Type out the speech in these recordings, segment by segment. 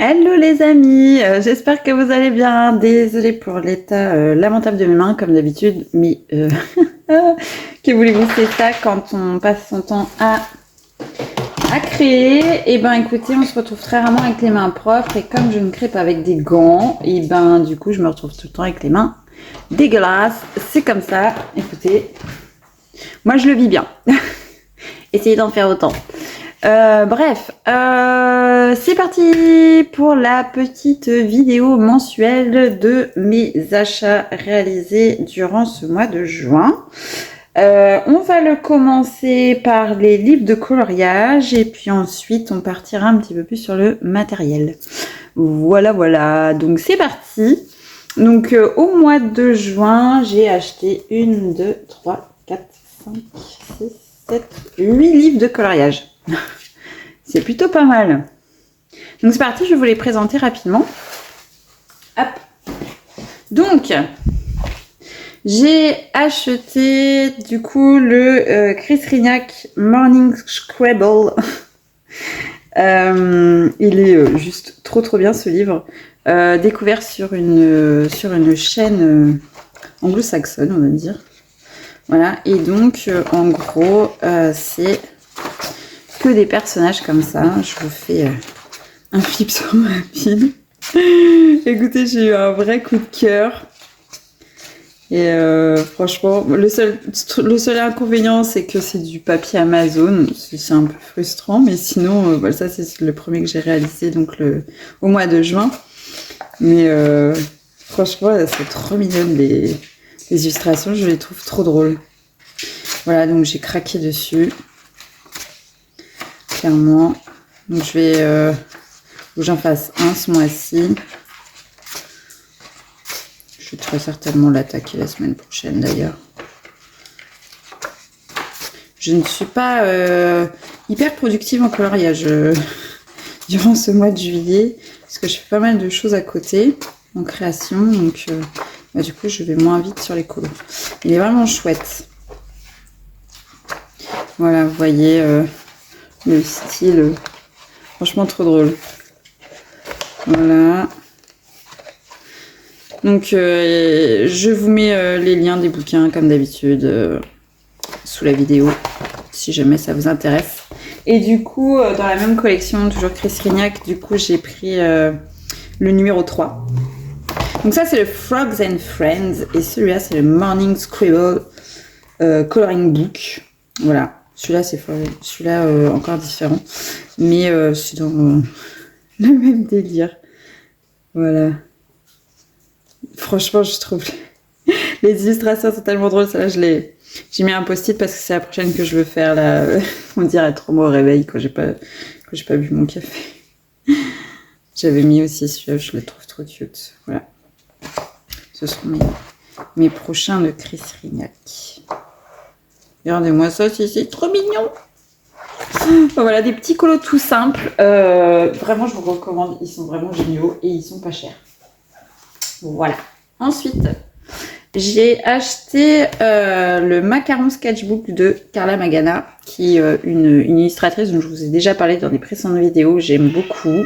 Hello les amis, j'espère que vous allez bien. Désolée pour l'état lamentable de mes mains comme d'habitude, mais que voulez-vous, c'est ça quand on passe son temps à créer. Et ben écoutez, on se retrouve très rarement avec les mains propres et comme je ne crée pas avec des gants, et ben du coup je me retrouve tout le temps avec les mains dégueulasses. C'est comme ça, écoutez, moi je le vis bien. Essayez d'en faire autant. Bref, c'est parti pour la petite vidéo mensuelle de mes achats réalisés durant ce mois de juin. On va le commencer par les livres de coloriage et puis ensuite on partira un petit peu plus sur le matériel. Voilà, donc c'est parti. Donc au mois de juin, j'ai acheté 1, 2, 3, 4, 5, 6, 7, 8 livres de coloriage. C'est plutôt pas mal. Donc c'est parti, je vais vous les présenter rapidement. Hop. Donc, j'ai acheté du coup le Chris Rignac Morning Scribble. Il est juste trop bien ce livre. Découvert sur une chaîne anglo-saxonne, on va dire. Voilà, et donc en gros, c'est que des personnages comme ça. Je vous fais un flip sur rapide. Écoutez, j'ai eu un vrai coup de cœur. Et franchement, le seul inconvénient, c'est que c'est du papier Amazon. C'est un peu frustrant, mais sinon, voilà, ça c'est le premier que j'ai réalisé donc au mois de juin. Mais franchement, c'est trop mignonne les illustrations. Je les trouve trop drôles. Voilà, donc j'ai craqué dessus. Clairement. Donc je vais faut que j'en fasse un ce mois-ci. Je vais très certainement l'attaquer la semaine prochaine d'ailleurs. Je ne suis pas hyper productive en coloriage durant ce mois de juillet parce que je fais pas mal de choses à côté en création, donc du coup je vais moins vite sur les colos. Il est vraiment chouette. Voilà, vous voyez le style, franchement trop drôle. Voilà. Donc je vous mets les liens des bouquins comme d'habitude sous la vidéo si jamais ça vous intéresse. Et du coup dans la même collection, toujours Chris Rignac, du coup j'ai pris le numéro 3. Donc ça c'est le Frogs and Friends et celui-là c'est le Morning Scribble Coloring Book. Voilà. Celui-là encore différent, mais c'est dans le même délire. Voilà. Franchement, je trouve les illustrations sont tellement drôles. Ça, là, j'ai mis un post-it parce que c'est la prochaine que je veux faire là. On dirait trop moi au réveil quand j'ai pas bu mon café. J'avais mis aussi celui-là, je le trouve trop cute. Voilà. Ce seront mes prochains de Chris Rignac. Regardez-moi ça, c'est trop mignon. Voilà, des petits colos tout simples. Vraiment, je vous recommande. Ils sont vraiment géniaux et ils sont pas chers. Voilà. Ensuite, j'ai acheté le Macaron Sketchbook de Carla Magana, qui est une illustratrice dont je vous ai déjà parlé dans des précédentes vidéos. J'aime beaucoup.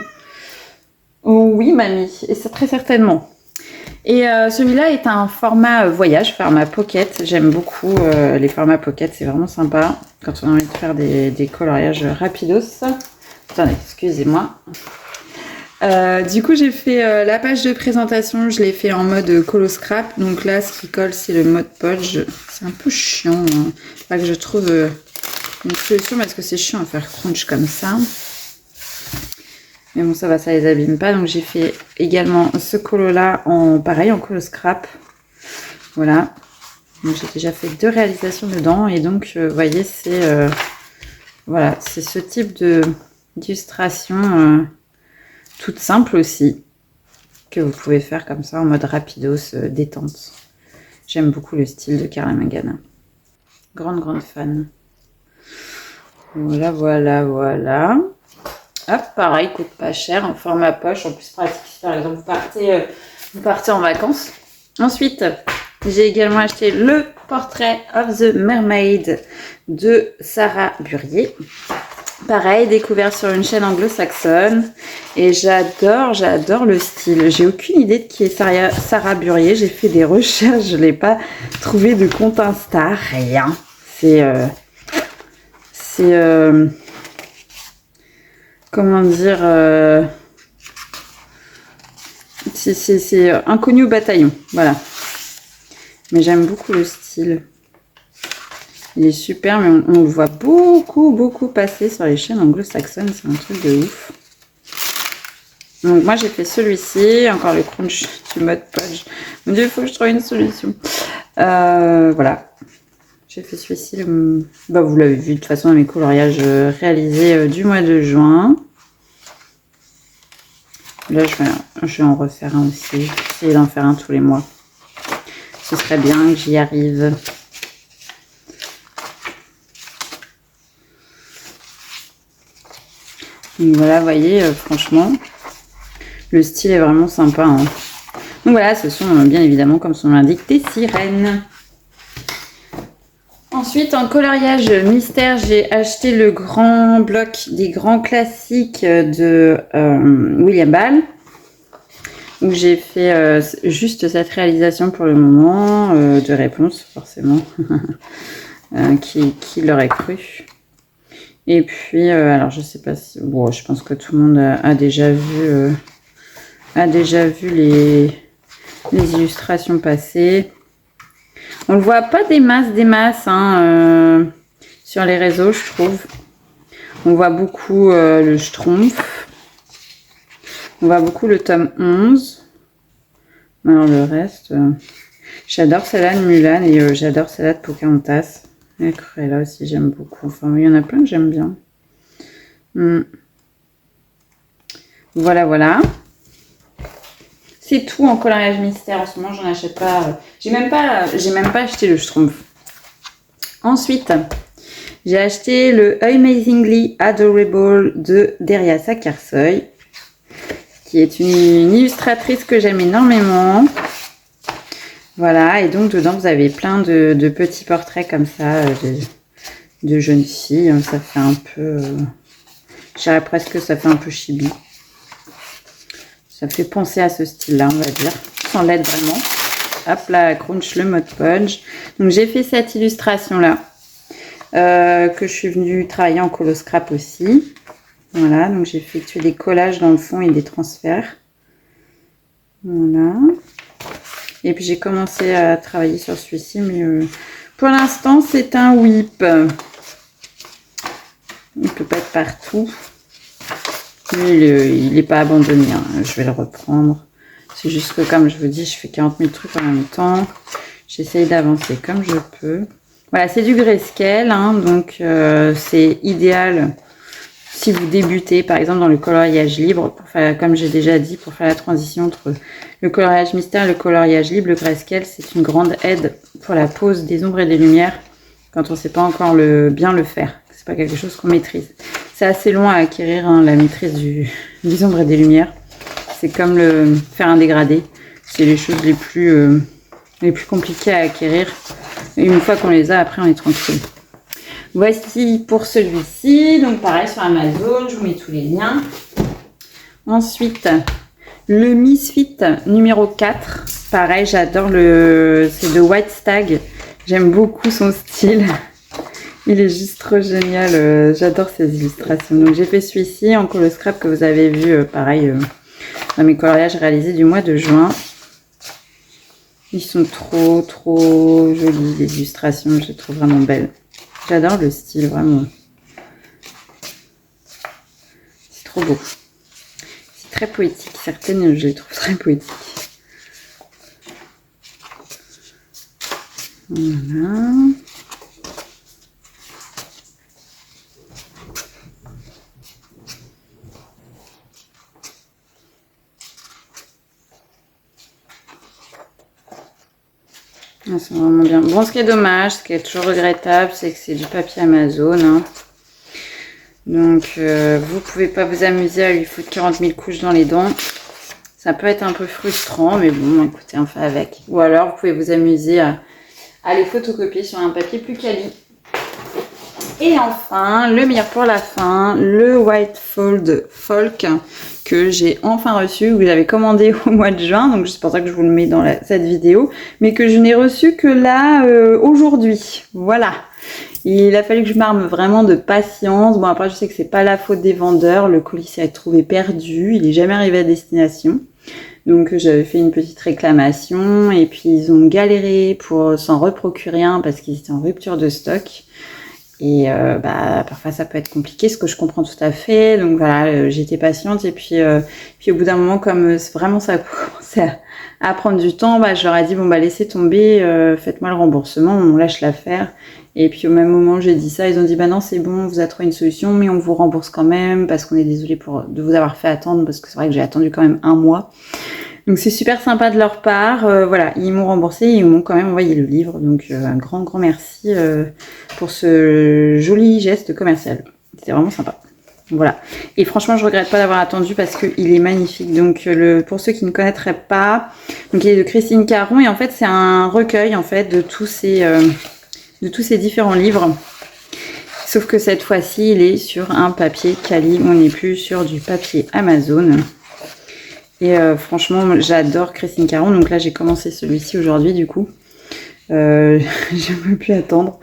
Oh, oui, mamie. Et c'est très certainement. Et celui-là est un format voyage, format pocket. J'aime beaucoup les formats pocket, c'est vraiment sympa quand on a envie de faire des coloriages rapidos. Attendez, excusez-moi. Du coup, j'ai fait la page de présentation, je l'ai fait en mode colo scrap. Donc là, ce qui colle, c'est le mode podge. C'est un peu chiant. Hein. Là que je trouve une solution parce que c'est chiant à faire crunch comme ça. Mais bon, ça va, ça les abîme pas. Donc j'ai fait également ce colo là en colo scrap. Voilà. Donc j'ai déjà fait 2 réalisations dedans. Et donc, vous voyez, c'est voilà, c'est ce type d'illustration toute simple aussi. Que vous pouvez faire comme ça en mode rapidos, détente. J'aime beaucoup le style de Carla Magana. Grande fan. Voilà. Hop, pareil, coûte pas cher, en format poche, en plus pratique si par exemple vous partez en vacances. Ensuite, j'ai également acheté le Portrait of the Mermaid de Sarah Burier. Pareil, découvert sur une chaîne anglo-saxonne. Et j'adore le style. J'ai aucune idée de qui est Sarah Burrier. J'ai fait des recherches, je ne l'ai pas trouvé de compte Insta. Rien. Comment dire, c'est inconnu au bataillon, voilà. Mais j'aime beaucoup le style. Il est super, mais on le voit beaucoup passer sur les chaînes anglo-saxonnes. C'est un truc de ouf. Donc moi j'ai fait celui-ci, encore le crunch du mode podge. Mon Dieu, il faut que je trouve une solution. Voilà. J'ai fait celui-ci, bah, vous l'avez vu de toute façon dans mes coloriages réalisés du mois de juin. Là, je vais en refaire un aussi. Je vais essayer d'en faire un tous les mois. Ce serait bien que j'y arrive. Donc voilà, vous voyez, franchement, le style est vraiment sympa. Hein. Donc voilà, ce sont bien évidemment, comme son nom l'indique, des sirènes. Ensuite, en coloriage mystère, j'ai acheté le grand bloc des grands classiques de William Ball. Où j'ai fait juste cette réalisation pour le moment, de réponse forcément, qui l'aurait cru. Et puis, alors je sais pas si, bon, je pense que tout le monde a déjà vu les illustrations passées. On le voit pas des masses hein, sur les réseaux, je trouve. On voit beaucoup le Schtroumpf. On voit beaucoup le tome 11. Alors le reste, j'adore celle-là de Mulan et j'adore celle-là de Pocahontas. Et Cruella aussi, j'aime beaucoup. Enfin, il y en a plein que j'aime bien. Voilà. C'est tout en coloriage mystère. En ce moment, j'en achète pas. J'ai même pas acheté le Schtroumpf. Ensuite, j'ai acheté le Amazingly Adorable de Deria Sakarsoy, qui est une illustratrice que j'aime énormément. Voilà, et donc dedans, vous avez plein de petits portraits comme ça, de jeunes filles. Ça fait un peu, je dirais presque, ça fait un peu chibi. Ça fait penser à ce style-là, on va dire, sans l'être vraiment. Hop là, crunch le mode punch. Donc j'ai fait cette illustration-là, que je suis venue travailler en colo scrap aussi. Voilà, donc j'ai effectué des collages dans le fond et des transferts. Voilà. Et puis j'ai commencé à travailler sur celui-ci, mais pour l'instant c'est un whip. Il ne peut pas être partout. Mais il n'est pas abandonné, hein. Je vais le reprendre. C'est juste que comme je vous dis, je fais 40 000 trucs en même temps. J'essaye d'avancer comme je peux. Voilà, c'est du grayscale, hein, donc c'est idéal si vous débutez, par exemple, dans le coloriage libre, pour faire, comme j'ai déjà dit, pour faire la transition entre le coloriage mystère et le coloriage libre. Le grayscale, c'est une grande aide pour la pose des ombres et des lumières quand on ne sait pas encore bien le faire. C'est pas quelque chose qu'on maîtrise. C'est assez long à acquérir, hein, la maîtrise des ombres et des lumières. C'est comme faire un dégradé. C'est les choses les plus compliquées à acquérir. Et une fois qu'on les a, après, on est tranquille. Voici pour celui-ci. Donc, pareil, sur Amazon, je vous mets tous les liens. Ensuite, le Misfit numéro 4. Pareil, j'adore c'est de White Stag. J'aime beaucoup son style. Il est juste trop génial. J'adore ses illustrations. Donc, j'ai fait celui-ci en colo scrap que vous avez vu, pareil, dans mes coloriages réalisés du mois de juin. Ils sont trop jolis, les illustrations. Je les trouve vraiment belles. J'adore le style, vraiment. C'est trop beau. C'est très poétique. Certaines, je les trouve très poétiques. Voilà. Ah, c'est vraiment bien. Bon, ce qui est dommage, ce qui est toujours regrettable, c'est que c'est du papier Amazon. Hein. Donc, vous pouvez pas vous amuser à lui foutre 40 000 couches dans les dents. Ça peut être un peu frustrant, mais bon, écoutez, on fait avec. Ou alors, vous pouvez vous amuser à les photocopier sur un papier plus quali. Et enfin, le meilleur pour la fin, le White Fold Folk que j'ai enfin reçu, que j'avais commandé au mois de juin, donc c'est pour ça que je vous le mets dans cette vidéo, mais que je n'ai reçu que là aujourd'hui. Voilà. Il a fallu que je m'arme vraiment de patience. Bon, après, je sais que c'est pas la faute des vendeurs. Le colis s'est trouvé perdu. Il est jamais arrivé à destination. Donc, j'avais fait une petite réclamation. Et puis, ils ont galéré pour s'en reprocurer un parce qu'ils étaient en rupture de stock. Et parfois, ça peut être compliqué, ce que je comprends tout à fait. Donc, voilà, j'ai été patiente. Et puis au bout d'un moment, comme vraiment ça a commencé à prendre du temps, je leur ai dit, bon, laissez tomber, faites-moi le remboursement, on lâche l'affaire. Et puis au même moment j'ai dit ça, ils ont dit non c'est bon, on vous a trouvé une solution, mais on vous rembourse quand même parce qu'on est désolé de vous avoir fait attendre, parce que c'est vrai que j'ai attendu quand même un mois. Donc c'est super sympa de leur part. Voilà, ils m'ont remboursé, ils m'ont quand même envoyé le livre. Donc un grand merci pour ce joli geste commercial. C'était vraiment sympa. Voilà. Et franchement, je regrette pas d'avoir attendu parce qu'il est magnifique. Donc pour ceux qui ne connaîtraient pas, donc il est de Christine Caron et en fait c'est un recueil en fait de tous ces différents livres. Sauf que cette fois-ci, il est sur un papier Kali. On n'est plus sur du papier Amazon. Et franchement, j'adore Christine Caron. Donc là, j'ai commencé celui-ci aujourd'hui, du coup. Je ne peux plus attendre.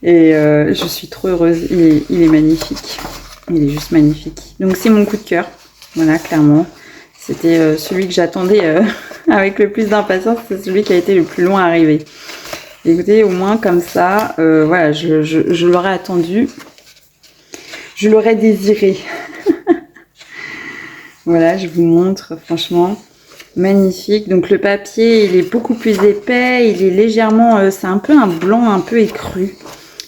Et je suis trop heureuse. Il est magnifique. Il est juste magnifique. Donc c'est mon coup de cœur. Voilà, clairement. C'était celui que j'attendais avec le plus d'impatience. C'est celui qui a été le plus loin à arriver. Écoutez, au moins comme ça, voilà, je l'aurais attendu. Je l'aurais désiré. Voilà, je vous montre, franchement, magnifique. Donc le papier, il est beaucoup plus épais, il est légèrement, c'est un peu un blanc un peu écru.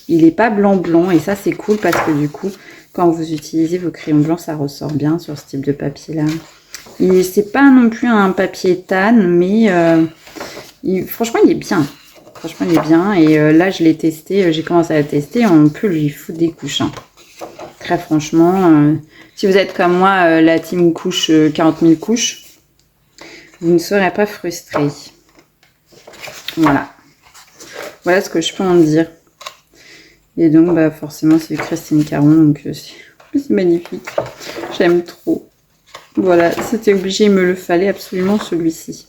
Il n'est pas blanc et ça c'est cool parce que du coup, quand vous utilisez vos crayons blancs, ça ressort bien sur ce type de papier-là. C'est pas non plus un papier tan, mais franchement, il est bien. Franchement, il est bien. Et là, je l'ai testé. J'ai commencé à le tester. On peut lui foutre des couches. Hein. Très franchement, si vous êtes comme moi, la team couche 40 000 couches, vous ne serez pas frustré. Voilà. Voilà ce que je peux en dire. Et donc, forcément, c'est Christine Caron. Donc, c'est magnifique. J'aime trop. Voilà, c'était obligé. Il me le fallait absolument, celui-ci.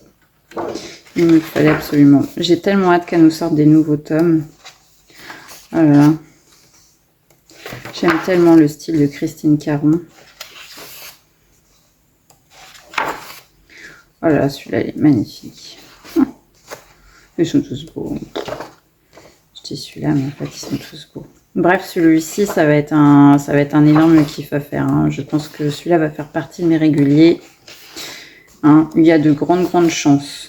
Il me fallait absolument. J'ai tellement hâte qu'elle nous sorte des nouveaux tomes. Voilà. J'aime tellement le style de Christine Caron. Voilà, celui-là, il est magnifique. Ils sont tous beaux. Je dis celui-là, mais en fait, ils sont tous beaux. Bref, celui-ci, ça va être un énorme kiff à faire. Hein. Je pense que celui-là va faire partie de mes réguliers. Hein. Il y a de grandes chances.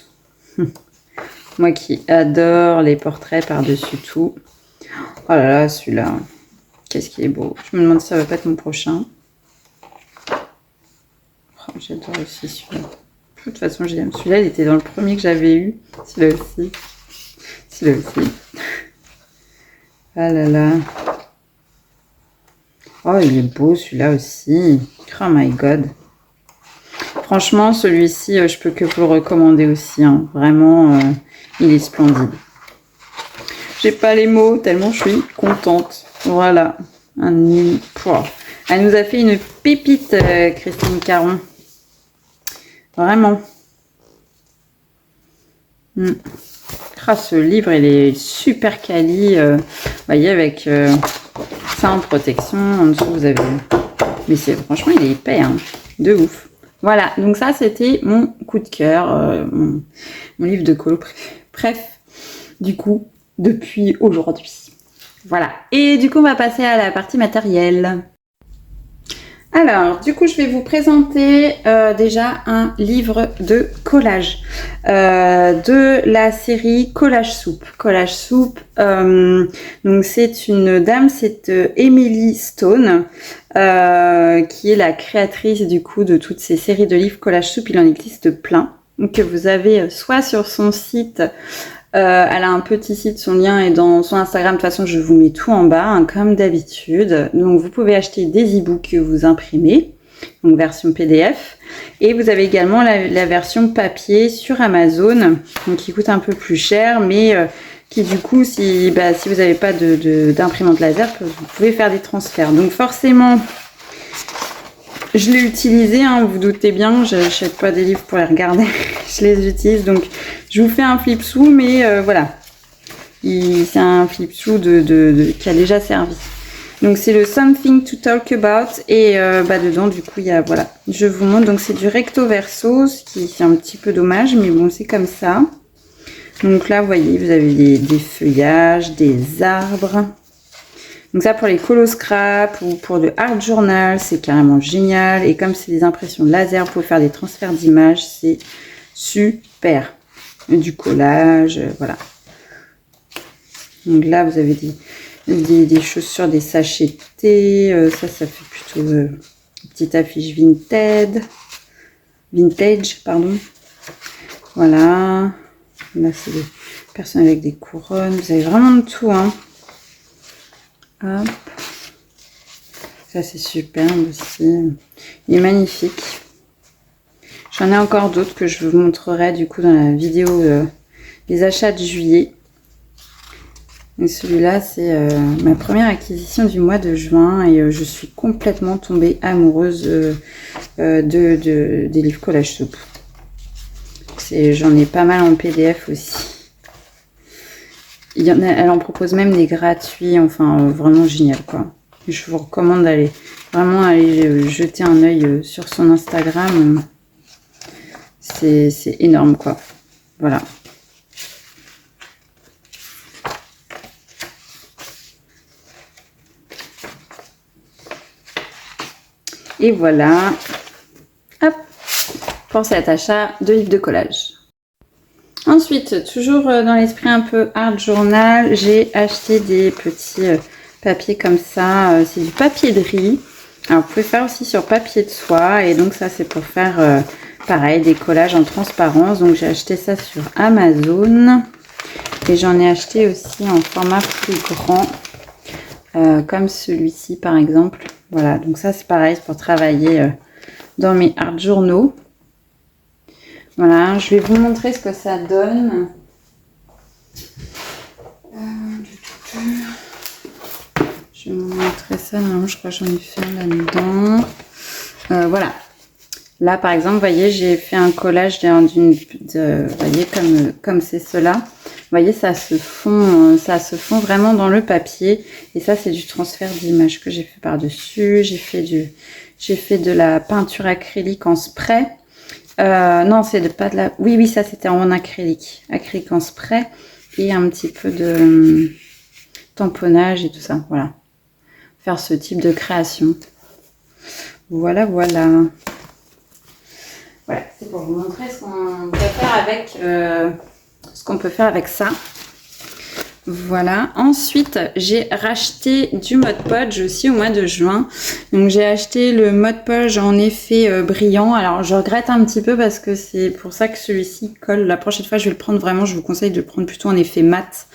Moi qui adore les portraits par-dessus tout. Oh là là, celui-là. Qu'est-ce qu'il est beau. Je me demande si ça va pas être mon prochain. Oh, j'adore aussi celui-là. De toute façon, j'aime celui-là. Il était dans le premier que j'avais eu. Celui-là aussi. Celui-là aussi. Ah là là. Oh, il est beau celui-là aussi. Oh my god. Franchement, celui-ci, je peux que vous le recommander aussi. Hein. Vraiment, il est splendide. J'ai pas les mots, tellement je suis contente. Voilà. Elle nous a fait une pépite, Christine Caron. Vraiment. Ce livre, il est super quali. Vous voyez, avec ça en protection. En dessous, vous avez... Mais franchement, il est épais. Hein. De ouf. Voilà, donc ça c'était mon coup de cœur, mon livre de colo bref, du coup, depuis aujourd'hui. Voilà, et du coup on va passer à la partie matérielle. Alors, du coup je vais vous présenter déjà un livre de collage de la série Collage Soupe. Collage Soupe, donc c'est une dame, c'est Emily Stone. Qui est la créatrice du coup de toutes ces séries de livres Collage Soupe. Il en existe plein que vous avez soit sur son site, elle a un petit site, son lien est dans son Instagram, de toute façon je vous mets tout en bas hein, comme d'habitude. Donc vous pouvez acheter des e-books que vous imprimez, donc version PDF, et vous avez également la version papier sur Amazon, donc qui coûte un peu plus cher, mais qui du coup, si vous n'avez pas d'imprimante laser, vous pouvez faire des transferts. Donc forcément, je l'ai utilisé, hein, vous doutez bien, je n'achète pas des livres pour les regarder, je les utilise. Donc je vous fais un flip through, mais voilà, c'est un flip through qui a déjà servi. Donc c'est le Something to Talk About et dedans du coup il y a, voilà, je vous montre, donc c'est du recto verso, ce qui c'est un petit peu dommage, mais bon c'est comme ça. Donc là vous voyez, vous avez des feuillages, des arbres. Donc ça pour les colos scrap ou pour le art journal, c'est carrément génial. Et comme c'est des impressions laser pour faire des transferts d'images, c'est super. Du collage, voilà. Donc là vous avez des chaussures, des sachets de thé, ça fait plutôt petite affiche vintage, pardon. Voilà, là c'est des personnes avec des couronnes, vous avez vraiment de tout, hein. Hop, ça c'est superbe aussi, il est magnifique. J'en ai encore d'autres que je vous montrerai du coup dans la vidéo des achats de juillet. Celui-là, c'est ma première acquisition du mois de juin et je suis complètement tombée amoureuse des livres collage soupe. J'en ai pas mal en PDF aussi. Elle en propose même des gratuits, enfin vraiment génial quoi. Je vous recommande d'aller vraiment aller jeter un œil sur son Instagram. C'est énorme quoi. Voilà. Et voilà, hop, pour cet achat de livres de collage. Ensuite, toujours dans l'esprit un peu art journal, j'ai acheté des petits papiers comme ça. C'est du papier de riz. Alors, vous pouvez faire aussi sur papier de soie. Et donc, ça, c'est pour faire, pareil, des collages en transparence. Donc, j'ai acheté ça sur Amazon. Et j'en ai acheté aussi en format plus grand, comme celui-ci, par exemple. Voilà, donc ça c'est pareil, c'est pour travailler dans mes art journaux. Voilà, je vais vous montrer ce que ça donne. Je vais vous montrer ça, non, je crois que j'en ai fait un là-dedans. Voilà. Là par exemple, vous voyez, j'ai fait un collage vous voyez, comme c'est cela. Vous voyez, ça se fond vraiment dans le papier. Et ça, c'est du transfert d'image que j'ai fait par-dessus. J'ai fait de la peinture acrylique en spray. Non, c'est pas de la... Oui, ça, c'était en acrylique. Acrylique en spray. Et un petit peu de tamponnage et tout ça. Voilà. Faire ce type de création. Voilà. Voilà, c'est pour vous montrer ce qu'on peut faire avec ça. Voilà. Ensuite, j'ai racheté du Mod Podge aussi au mois de juin. Donc, j'ai acheté le Mod Podge en effet brillant. Alors, je regrette un petit peu parce que c'est pour ça que celui-ci colle. La prochaine fois, je vais le prendre vraiment. Je vous conseille de le prendre plutôt en effet mat.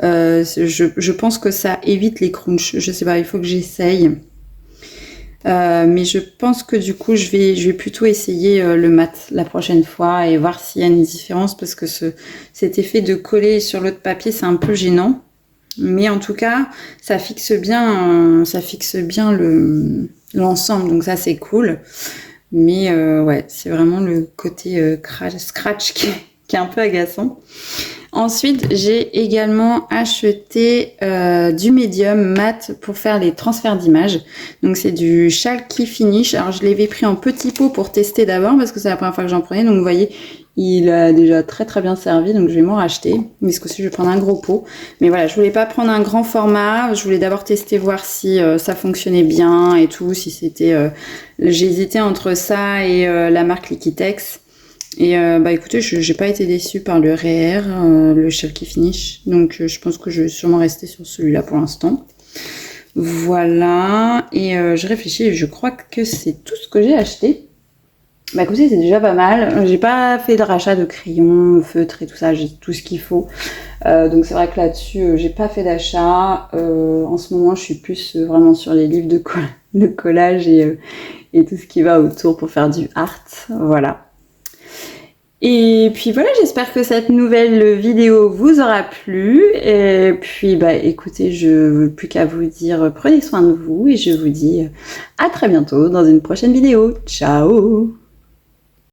Je pense que ça évite les crunchs. Je sais pas, il faut que j'essaye. Mais je pense que du coup je vais plutôt essayer le mat la prochaine fois et voir s'il y a une différence parce que cet effet de coller sur l'autre papier c'est un peu gênant, mais en tout cas ça fixe bien l'ensemble, donc ça c'est cool. Mais ouais, c'est vraiment le côté scratch qui est un peu agaçant. Ensuite, j'ai également acheté du médium mat pour faire les transferts d'images. Donc, c'est du Chalky Finish. Alors, je l'avais pris en petit pot pour tester d'abord parce que c'est la première fois que j'en prenais. Donc, vous voyez, il a déjà très très bien servi. Donc, je vais m'en racheter. Mais ce coup-ci, je vais prendre un gros pot. Mais voilà, je voulais pas prendre un grand format. Je voulais d'abord tester, voir si ça fonctionnait bien et tout. Si c'était... J'hésitais entre ça et la marque Liquitex. Et écoutez, je n'ai pas été déçue par le Reher, le Chalky Finish. Donc je pense que je vais sûrement rester sur celui-là pour l'instant. Voilà. Et je réfléchis et je crois que c'est tout ce que j'ai acheté. Bah écoutez, c'est déjà pas mal. J'ai pas fait de rachat de crayons, feutres et tout ça. J'ai tout ce qu'il faut. Donc c'est vrai que là-dessus, j'ai pas fait d'achat. En ce moment, je suis plus vraiment sur les livres de collage et tout ce qui va autour pour faire du art. Voilà. Et puis voilà, j'espère que cette nouvelle vidéo vous aura plu. Et puis bah écoutez, je n'ai plus qu'à vous dire prenez soin de vous et je vous dis à très bientôt dans une prochaine vidéo. Ciao!